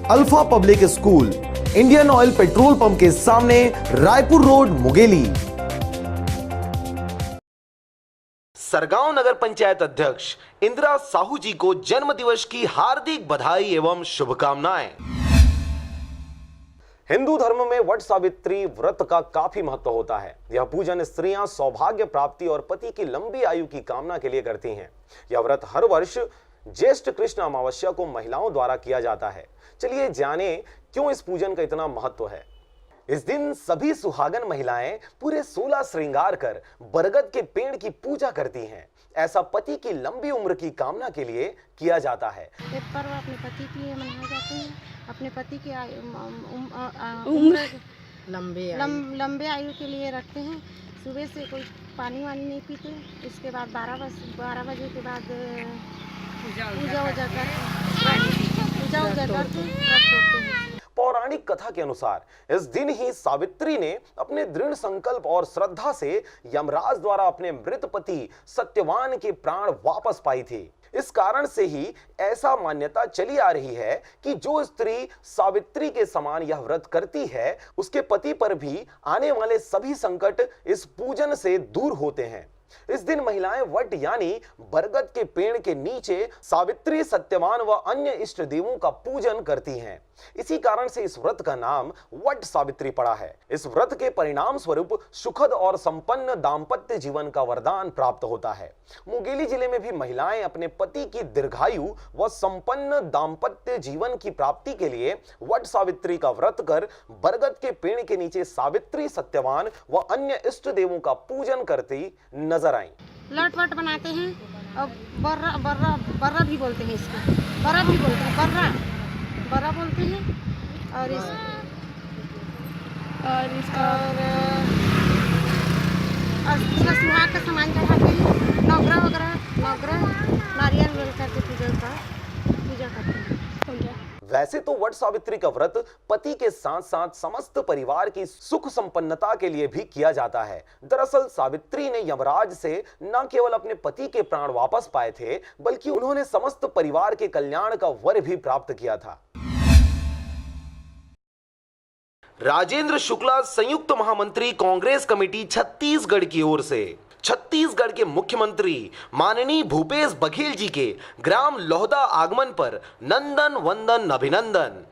Alpha public school, Indian oil petrol pump के सामने, Raipur road, Mungeli. Sargaon नगर पंचायत अध्यक्ष इंदिरा साहू जी को जन्मदिवस की हार्दिक बधाई एवं शुभकामनाएं। हिंदू धर्म में वट सावित्री व्रत का काफी महत्व होता है। यह पूजन स्त्रियां सौभाग्य प्राप्ति और पति की लंबी आयु की कामना के लिए करती हैं। यह व्रत हर वर्ष ज्येष्ठ कृष्ण अमावस्या को महिलाओं द्वारा किया जाता है। चलिए जाने क्यों इस पूजन का इतना महत्व है। इस दिन सभी सुहागन महिलाएं पूरे 16 श्रृंगार कर बरगद के पेड़ की पूजा करती हैं। ऐसा पति की लंबी उम्र की कामना के लिए किया जाता है। ये पर्व अपने पति के लिए मनाए जाते हैं। अपने पति के उम्र लंबे आयु के लिए रखते हैं। सुबह से कोई पानी वानी नहीं पीते। इसके बाद 12 बजे के बाद पूजा हो जाता है। पौराणिक कथा के अनुसार इस दिन ही सावित्री ने अपने दृढ़ संकल्प और श्रद्धा से यमराज द्वारा अपने मृत पति सत्यवान के प्राण वापस पाई थी। इस कारण से ही ऐसा मान्यता चली आ रही है कि जो स्त्री सावित्री के समान यह व्रत करती है, उसके पति पर भी आने वाले सभी संकट इस पूजन से दूर होते हैं। इस दिन महिलाएं वट यानी बरगद के पेड़ के नीचे सावित्री, सत्यवान व अन्य इष्ट देवों का पूजन करती हैं। इसी कारण से इस व्रत का नाम वट सावित्री पड़ा है। इस व्रत के परिणाम स्वरूप सुखद और संपन्न दाम्पत्य जीवन का वरदान प्राप्त होता है। मुंगेली जिले में भी महिलाएं अपने पति की दीर्घायु व संपन्न दाम्पत्य जीवन की प्राप्ति के लिए वट सावित्री का व्रत कर बरगद के पेड़ के नीचे सावित्री, सत्यवान व अन्य इष्ट देवों का पूजन करती नजर आई। लट वट बनाते हैं और बर्रा भी बोलते हैं इसको। बर्रा भी बोलते हैं, बर्रा बोलते हैं। और इसका सुहाग का सामान चढ़ाते हैं। नवग्रह नारियल करके पूजा करते हैं। वैसे तो वट सावित्री का व्रत पति के साथ साथ समस्त परिवार की सुख संपन्नता के लिए भी किया जाता है। दरअसल सावित्री ने यमराज से न केवल अपने पति के प्राण वापस पाए थे, बल्कि उन्होंने समस्त परिवार के कल्याण का वर भी प्राप्त किया था। राजेंद्र शुक्ला संयुक्त महामंत्री कांग्रेस कमेटी छत्तीसगढ़ की ओर से छत्तीसगढ़ के मुख्यमंत्री माननीय भूपेश बघेल जी के ग्राम लोहदा आगमन पर नंदन वंदन अभिनंदन।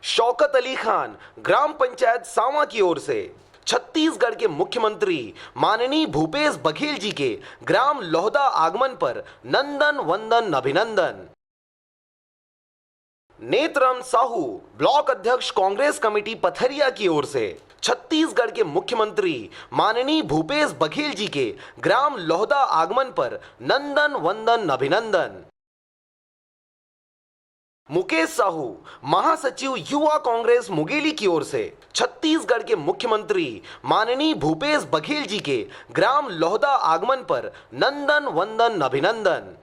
शौकत अली खान ग्राम पंचायत सांवा की ओर से छत्तीसगढ़ के मुख्यमंत्री माननीय भूपेश बघेल जी के ग्राम लोहदा आगमन पर नंदन वंदन अभिनंदन। नेत्रम साहू ब्लॉक अध्यक्ष कांग्रेस कमेटी पथरिया की ओर से छत्तीसगढ़ के मुख्यमंत्री माननीय भूपेश बघेल जी के ग्राम लोहदा आगमन पर नंदन वंदन अभिनंदन। मुकेश साहू महासचिव युवा कांग्रेस मुंगेली की ओर से छत्तीसगढ़ के मुख्यमंत्री माननीय भूपेश बघेल जी के ग्राम लोहदा आगमन पर नंदन वंदन अभिनंदन।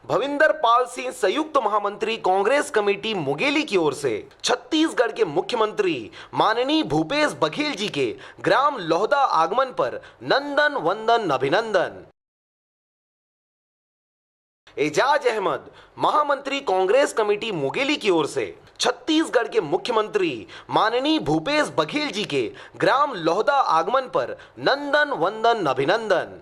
भविंदर पाल सिंह संयुक्त महामंत्री कांग्रेस कमेटी मुंगेली की ओर से छत्तीसगढ़ के मुख्यमंत्री माननीय भूपेश बघेल जी के ग्राम लोहदा आगमन पर नंदन वंदन अभिनंदन। एजाज अहमद महामंत्री कांग्रेस कमेटी मुंगेली की ओर से छत्तीसगढ़ के मुख्यमंत्री माननीय भूपेश बघेल जी के ग्राम लोहदा आगमन पर नंदन वंदन अभिनंदन।